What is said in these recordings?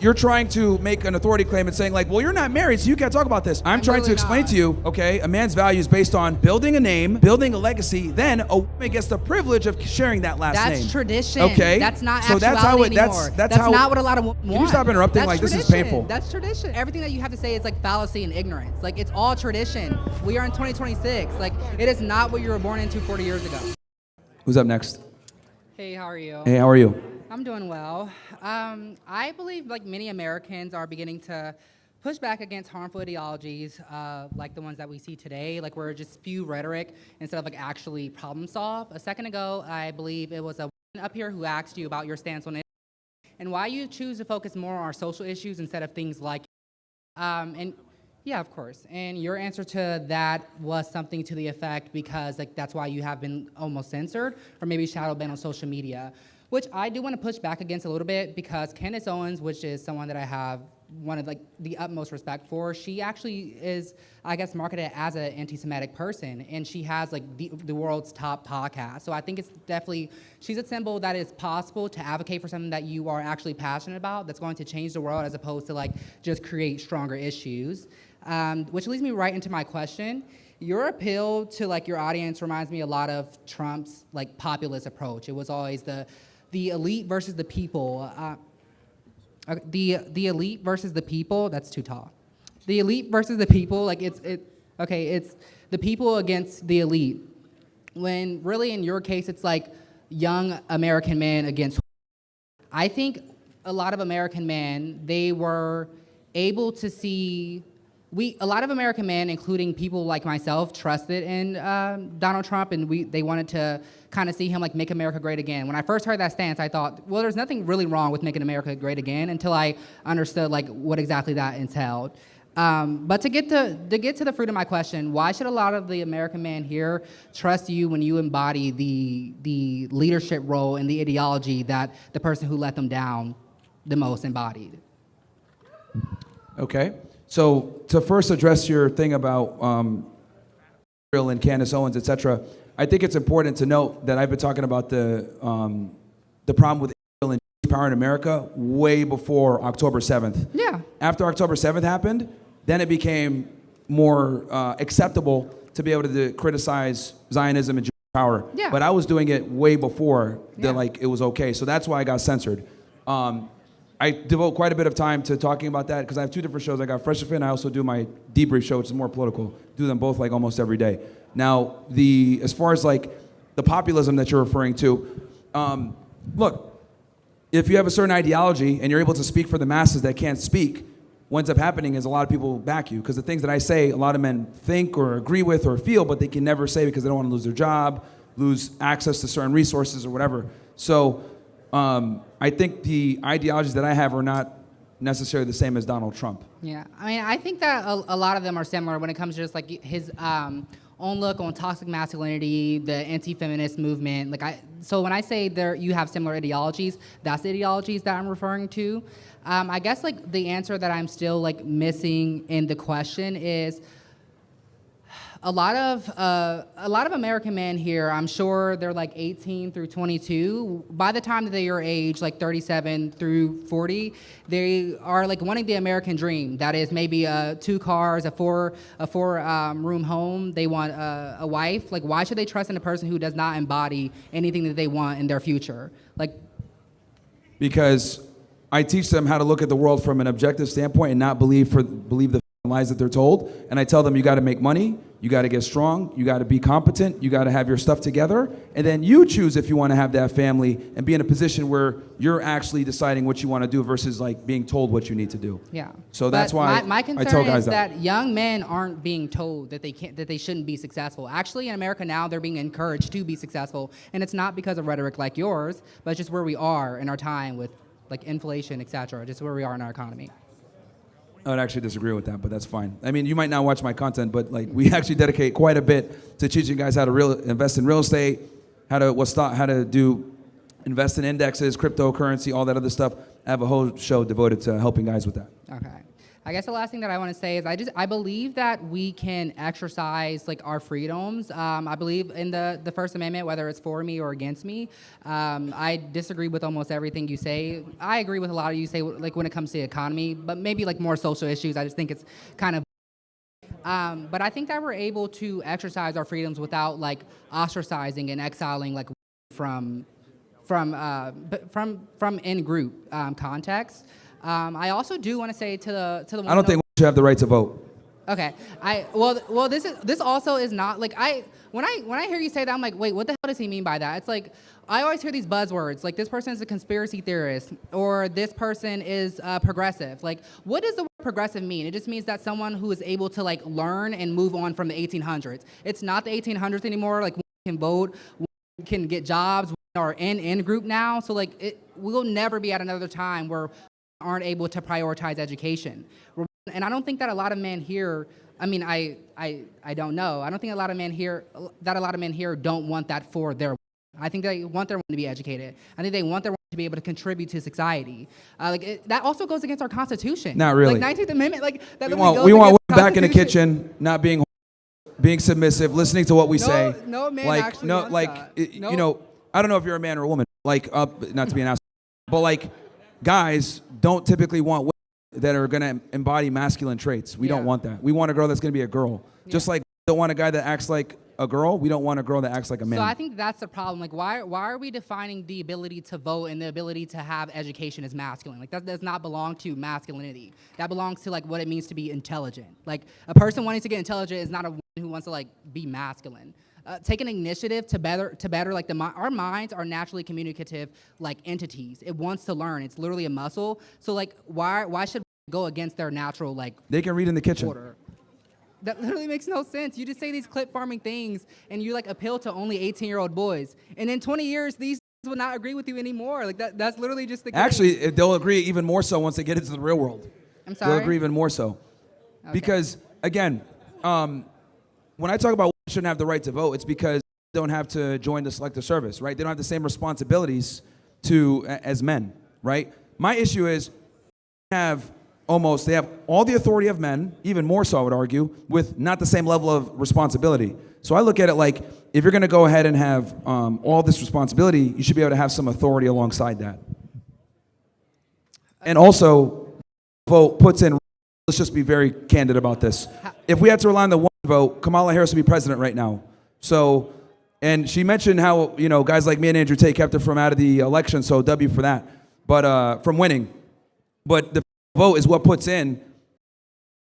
You're trying to make an authority claim and saying like, well, you're not married, so you can't talk about this. I'm trying to explain to you, okay, a man's value is based on building a name, building a legacy, then a woman gets the privilege of sharing that last name. That's tradition. Okay? That's not so actuality that's how it, anymore. That's how, not what a lot of women want. Can you stop interrupting? Like, this is painful. That's tradition. Everything that you have to say is like fallacy and ignorance. Like, it's all tradition. We are in 2026. Like, it is not what you were born into 40 years ago. Who's up next? Hey, how are you? Hey, how are you? I'm doing well. I believe like many Americans are beginning to push back against harmful ideologies like the ones that we see today, like where just spew rhetoric instead of like actually problem solve. A second ago, I believe it was a woman up here who asked you about your stance on it and why you choose to focus more on our social issues instead of things like, and yeah, of course. And your answer to that was something to the effect because like that's why you have been almost censored or maybe shadow banned on social media. Which I do want to push back against a little bit because Candace Owens, which is someone that I have one of like the utmost respect for, she actually is, I guess, marketed as an anti-Semitic person, and she has like the world's top podcast. So I think it's definitely, she's a symbol that it's possible to advocate for something that you are actually passionate about that's going to change the world as opposed to like just create stronger issues. Which leads me right into my question. Your appeal to like your audience reminds me a lot of Trump's like populist approach. It was always the elite versus the people. The elite versus the people. That's too tall. The elite versus the people. Like it's the people against the elite. When really in your case it's like young American men against. I think a lot of American men, they were able to see. A lot of American men, including people like myself, trusted in Donald Trump, and they wanted to kind of see him like make America great again. When I first heard that stance, I thought, well, there's nothing really wrong with making America great again until I understood like what exactly that entailed. But to get to the fruit of my question, why should a lot of the American men here trust you when you embody the leadership role and the ideology that the person who let them down the most embodied? Okay. So to first address your thing about Israel and Candace Owens, etc., I think it's important to note that I've been talking about the problem with Israel and Jewish power in America way before October 7th. Yeah. After October 7th happened, then it became more acceptable to be able to criticize Zionism and Jewish power. Yeah. But I was doing it way before like it was okay. So that's why I got censored. I devote quite a bit of time to talking about that because I have two different shows. I got Fresh Offend, I also do my debrief show, which is more political. Do them both like almost every day. Now, as far as like the populism that you're referring to, look, if you have a certain ideology and you're able to speak for the masses that can't speak, what ends up happening is a lot of people back you because the things that I say, a lot of men think or agree with or feel, but they can never say because they don't want to lose their job, lose access to certain resources or whatever. So I think the ideologies that I have are not necessarily the same as Donald Trump. Yeah, I mean, I think that a lot of them are similar when it comes to just like his own look on toxic masculinity, the anti-feminist movement. So when I say you have similar ideologies, that's the ideologies that I'm referring to. I guess like the answer that I'm still like missing in the question is a lot of American men here, I'm sure they're like 18 through 22. By the time that they are age, like 37 through 40, they are like wanting the American dream. That is maybe 2 cars, a four room home. They want a wife. Like, why should they trust in a person who does not embody anything that they want in their future? Like, because I teach them how to look at the world from an objective standpoint and not believe the lies that they're told. And I tell them you got to make money. You got to get strong, you got to be competent, you got to have your stuff together, and then you choose if you want to have that family and be in a position where you're actually deciding what you want to do versus like being told what you need to do. Yeah. So that's why my I tell concern guys is that young men aren't being told that they shouldn't be successful. Actually, in America now, they're being encouraged to be successful, and it's not because of rhetoric like yours, but it's just where we are in our time with like inflation, etc. Just where we are in our economy. I would actually disagree with that, but that's fine. I mean, you might not watch my content, but like we actually dedicate quite a bit to teaching guys how to invest in real estate, how to do invest in indexes, cryptocurrency, all that other stuff. I have a whole show devoted to helping guys with that. Okay. I guess the last thing that I want to say is I believe that we can exercise like our freedoms. I believe in the First Amendment, whether it's for me or against me. I disagree with almost everything you say. I agree with a lot of you say like when it comes to the economy, but maybe like more social issues. I just think it's kind of. But I think that we're able to exercise our freedoms without like ostracizing and exiling like from in-group context. I also do want to say to the I don't think we should have the right to vote. Okay. This also is not like when I hear you say that, I'm like, wait, what the hell does he mean by that? It's like I always hear these buzzwords like this person is a conspiracy theorist or this person is progressive. Like, what does the word progressive mean? It just means that someone who is able to like learn and move on from the 1800s. It's not the 1800s anymore. Like, we can vote, we can get jobs, we are in group now. So like, we'll never be at another time where aren't able to prioritize education. And I don't think that a lot of men here, I mean, I don't know. I don't think a lot of men here don't want that for their. I think they want their women to be educated. I think they want their women to be able to contribute to society. That also goes against our Constitution. Not really. Like 19th Amendment, like that. We want women back in the kitchen, not being submissive, listening to what we say. No man like, actually no, wants like that. you know, I don't know if you're a man or a woman. Like, not to be an asshole, but like, guys don't typically want women that are going to embody masculine traits. We don't want that. We want a girl that's going to be a girl. Yeah. Just like we don't want a guy that acts like a girl, we don't want a girl that acts like a man. So I think that's the problem. Like, why are we defining the ability to vote and the ability to have education as masculine? Like, that does not belong to masculinity. That belongs to like what it means to be intelligent. Like, a person wanting to get intelligent is not a woman who wants to like be masculine. Take an initiative to better like our minds are naturally communicative like entities. It wants to learn. It's literally a muscle. So like why should we go against their natural like they can read in the kitchen order? That literally makes no sense. You just say these clip farming things and you like appeal to only 18-year-old boys. And in 20 years these will not agree with you anymore. Like that's literally just the case. Actually, they'll agree even more so once they get into the real world. I'm sorry? They'll agree even more so. Okay. Because again, when I talk about shouldn't have the right to vote, it's because they don't have to join the selective service, right? They don't have the same responsibilities as men, right? My issue is they have all the authority of men, even more so I would argue, with not the same level of responsibility. So I look at it like, if you're gonna go ahead and have all this responsibility, you should be able to have some authority alongside that. And also, vote puts in, let's just be very candid about this. If we had to rely on the one vote, Kamala Harris would be president right now. So, and she mentioned how, you know, guys like me and Andrew Tate kept her from out of the election, so W for that, but from winning. But the vote is what puts in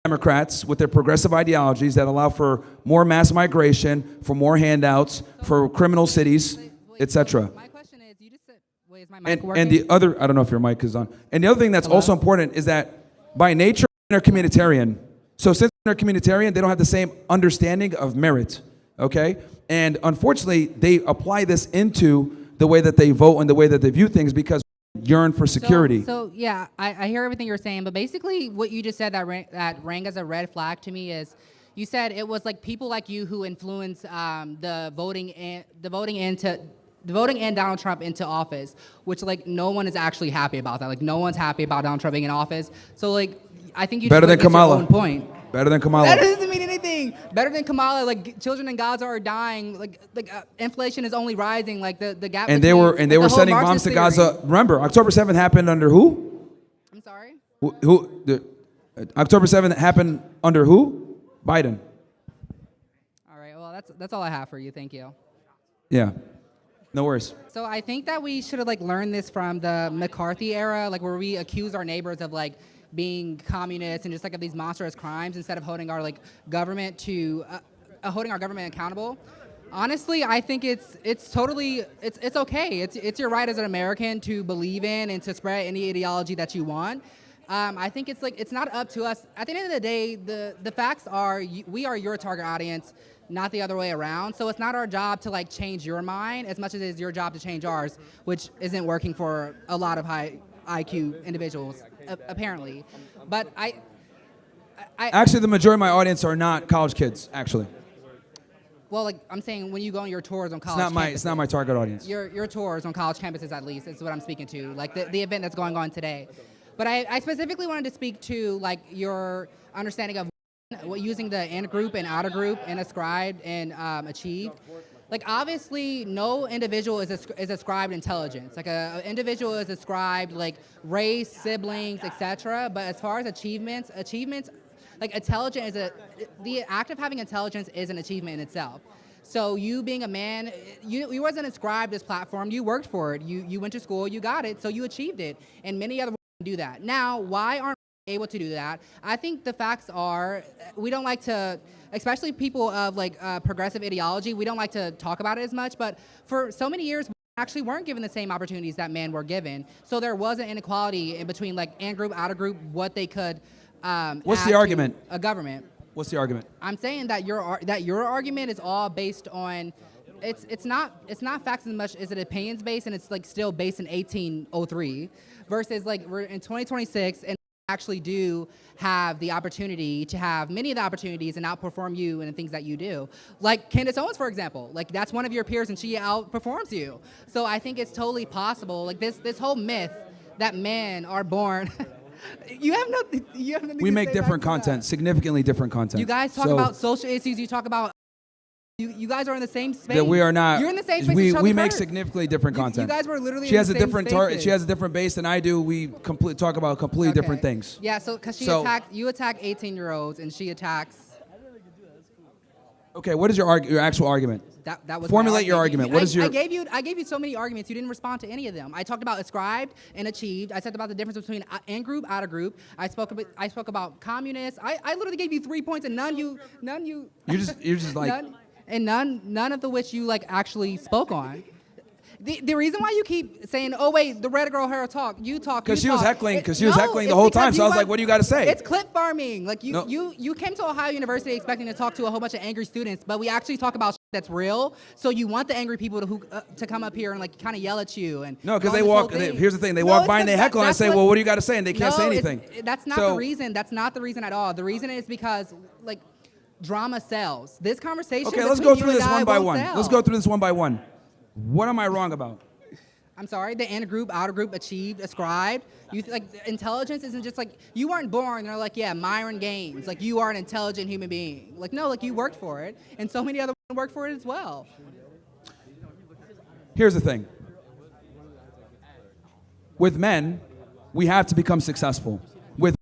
Democrats with their progressive ideologies that allow for more mass migration, for more handouts, for criminal cities, etc. My question is, you just said, wait, is my mic working? And the other, I don't know if your mic is on. And the other thing that's also important is that by nature, men are communitarian. So since they're communitarian, they don't have the same understanding of merit, okay? And unfortunately, they apply this into the way that they vote and the way that they view things because we yearn for security. So yeah, I hear everything you're saying, but basically what you just said that rang as a red flag to me is, you said it was like people like you who influence the voting in Donald Trump into office, which like no one is actually happy about that. Like no one's happy about Donald Trump being in office. So like I think you better than Kamala. Your own point. Better than Kamala. That doesn't mean anything. Better than Kamala. Like children in Gaza are dying. Like inflation is only rising. Like the gap. And they were sending bombs to Gaza. Remember, October 7th happened under who? I'm sorry. October 7th happened under who? Biden. All right. Well, that's all I have for you. Thank you. Yeah. No worries. So I think that we should have like learned this from the McCarthy era, like where we accuse our neighbors of like being communists and just like of these monstrous crimes instead of holding our like government to holding our government accountable. Honestly, I think it's totally okay. It's your right as an American to believe in and to spread any ideology that you want. I think it's not up to us. At the end of the day, the facts are we are your target audience, not the other way around. So it's not our job to like change your mind as much as it is your job to change ours, which isn't working for a lot of high IQ individuals, apparently. But I actually, the majority of my audience are not college kids, actually. Well, like I'm saying, when you go on your tours on college campuses, it's not my target audience. Your tours on college campuses, at least, is what I'm speaking to. Like the event that's going on today. But I specifically wanted to speak to like your understanding of using the in group and outer group and ascribed and achieved. Like obviously, no individual is ascribed intelligence. Like an individual is ascribed like race, siblings, etc. But as far as achievements, like intelligence is the act of having intelligence is an achievement in itself. So you being a man, you wasn't ascribed this platform. You worked for it. You went to school. You got it. So you achieved it. And many other women do that. Now, why aren't we able to do that? I think the facts are we don't like to. Especially people of like progressive ideology, we don't like to talk about it as much, but for so many years, we actually weren't given the same opportunities that men were given. So there was an inequality in between like in group, outer group, what they could What's the argument? A government. What's the argument? I'm saying that your argument is all based on, it's not facts as much as it opinions based, and it's like still based in 1803 versus like we're in 2026 and actually do have the opportunity to have many of the opportunities and outperform you in the things that you do. Like Candace Owens, for example, like that's one of your peers and she outperforms you. So I think it's totally possible. Like this whole myth that men are born. You have nothing. We make different content, significantly different content. You guys talk about social issues. You talk about. You guys are in the same space. That we are not. You're in the same space. We make significantly different content. You guys were literally. She in has the a same different spaces. She has a different base than I do. We talk about completely different things. Yeah. So because you attack 18-year-olds and she attacks. Okay. What is your actual argument? That was formulate your argument. What is your? I gave you so many arguments. You didn't respond to any of them. I talked about ascribed and achieved. I said about the difference between in group, outer group. I spoke about communists. I literally gave you 3 points and none you. You're just like. None of the which you like actually spoke on. The reason why you keep saying, "Oh wait, the red girl hair talk," because she was heckling the whole time. So I was like, "What do you got to say?" It's clip farming. Like you came to Ohio University expecting to talk to a whole bunch of angry students, but we actually talk about that's real. So you want the angry people to come up here and like kind of yell at you and no, because they walk. Here's the thing: they walk by and they heckle, and I say, "Well, what do you got to say?" And they can't say anything. That's not the reason. That's not the reason at all. The reason is because like drama sells. This conversation. Okay, let's go through this one by one. Let's go through this one by one. What am I wrong about? I'm sorry, the in group, outer group, achieved, ascribed. Like intelligence isn't just like you weren't born. They're like, yeah, Myron Gaines. Like you are an intelligent human being. Like no, like you worked for it, and so many other women worked for it as well. Here's the thing. With men, we have to become successful. With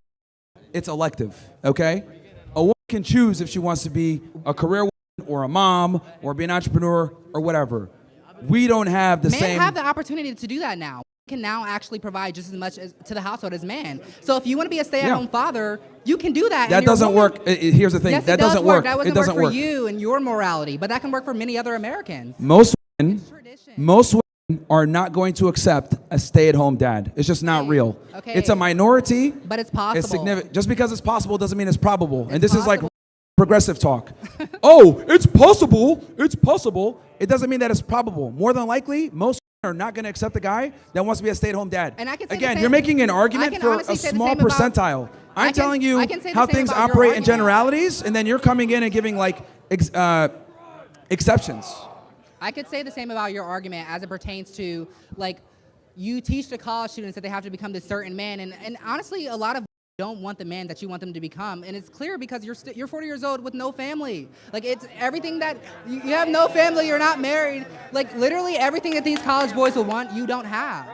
it's elective. Okay, a woman can choose if she wants to be a career woman or a mom or be an entrepreneur or whatever. We don't have the same. Men have the opportunity to do that now. Can now actually provide just as much to the household as man. So if you want to be a stay-at-home father, you can do that. That doesn't work. Here's the thing. Yes, that doesn't work. That it doesn't work for you and your morality, but that can work for many other Americans. Most women are not going to accept a stay-at-home dad. It's just not real. Okay. It's a minority. But it's possible. It's significant. Just because it's possible doesn't mean it's probable. And this is like progressive talk. Oh, it's possible. It's possible. It doesn't mean that it's probable. More than likely, most are not going to accept a guy that wants to be a stay-at-home dad. And I can say again, you're making an argument for a small percentile. I'm telling you how things operate in generalities, and then you're coming in and giving like exceptions. I could say the same about your argument as it pertains to like you teach the college students that they have to become this certain man, and honestly, a lot of don't want the man that you want them to become, and it's clear because you're 40 years old with no family. Like it's everything that you have no family, you're not married. Like literally everything that these college boys will want, you don't have.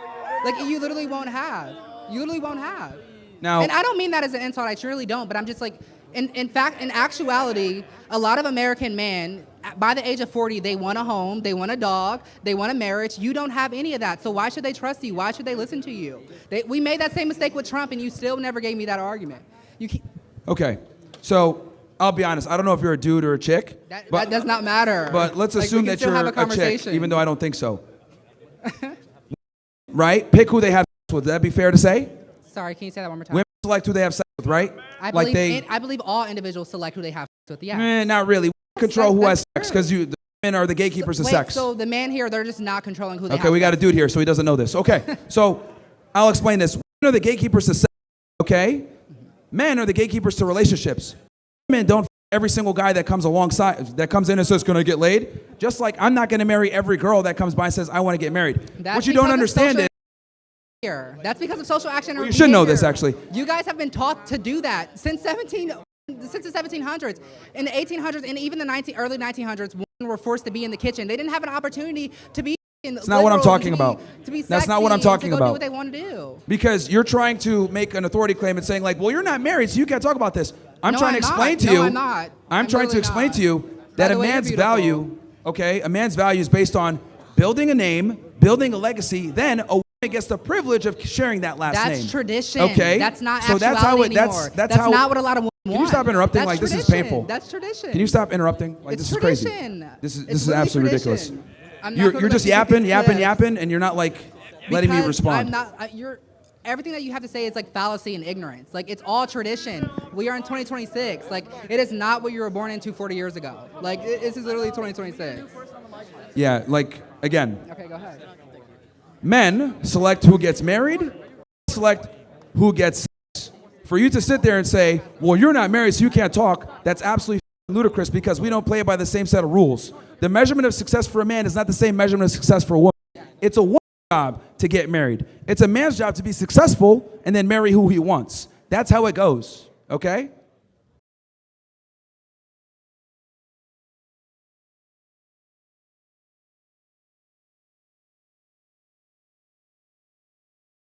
Like you literally won't have. You literally won't have. Now, and I don't mean that as an insult. I truly don't. But I'm just like, in fact, in actuality, a lot of American men, by the age of 40, they want a home, they want a dog, they want a marriage. You don't have any of that. So why should they trust you? Why should they listen to you? We made that same mistake with Trump, and you still never gave me that argument. Okay, so I'll be honest. I don't know if you're a dude or a chick. That does not matter. But let's assume that you're a chick, even though I don't think so. Right? Pick who they have sex with. Would that be fair to say? Sorry, can you say that one more time? Women select who they have sex with, right? I believe all individuals select who they have sex with, yeah. Not really. We control who has sex because the men are the gatekeepers of sex. So the men here, they're just not controlling who they have Okay, we got a sex dude here, so he doesn't know this. Okay, so I'll explain this. Women are the gatekeepers to sex, okay? Men are the gatekeepers to relationships. Women don't every single guy that comes in and says, "Can I get laid?" Just like I'm not going to marry every girl that comes by and says, "I want to get married." What you don't understand is behavior. That's because of social action and You should know this, behavior. actually. You guys have been taught to do that since the 1700s. In the 1800s and even the early 1900s, women were forced to be in the kitchen. They didn't have an opportunity to be That's not what I'm talking about. That's not what I'm talking to go about. do what they want to do. Because you're trying to make an authority claim and saying like, well, you're not married, so you can't talk about this. I'm No, trying to I'm explain not. to No, you. I'm not. I'm trying to literally explain not. to you By that the a way, you're man's beautiful. value, okay, a man's value is based on building a name, building a legacy. Then a woman gets the privilege of sharing that last name. That's tradition. Okay. That's not So actuality that's how it. anymore. That's how. not what a lot of women want. Can you stop interrupting? That's Like this is tradition. painful. That's tradition. Can you stop interrupting? Like It's this is crazy. tradition. This It's is literally absolutely tradition. ridiculous. I'm not You're gonna just let you yapping, get yapping, this. yapping, and you're not like letting me Because respond. I'm not. You're. Everything that you have to say is like fallacy and ignorance. Like it's all tradition. We are in 2026. Like it is not what you were born into 40 years ago. Like this is literally 2026. Yeah, like again, Okay, go ahead. men select who gets married, select who gets sex. For you to sit there and say, well, you're not married, so you can't talk, that's absolutely ludicrous because we don't play by the same set of rules. The measurement of success for a man is not the same measurement of success for a woman. It's a woman's job to get married. It's a man's job to be successful and then marry who he wants. That's how it goes, okay?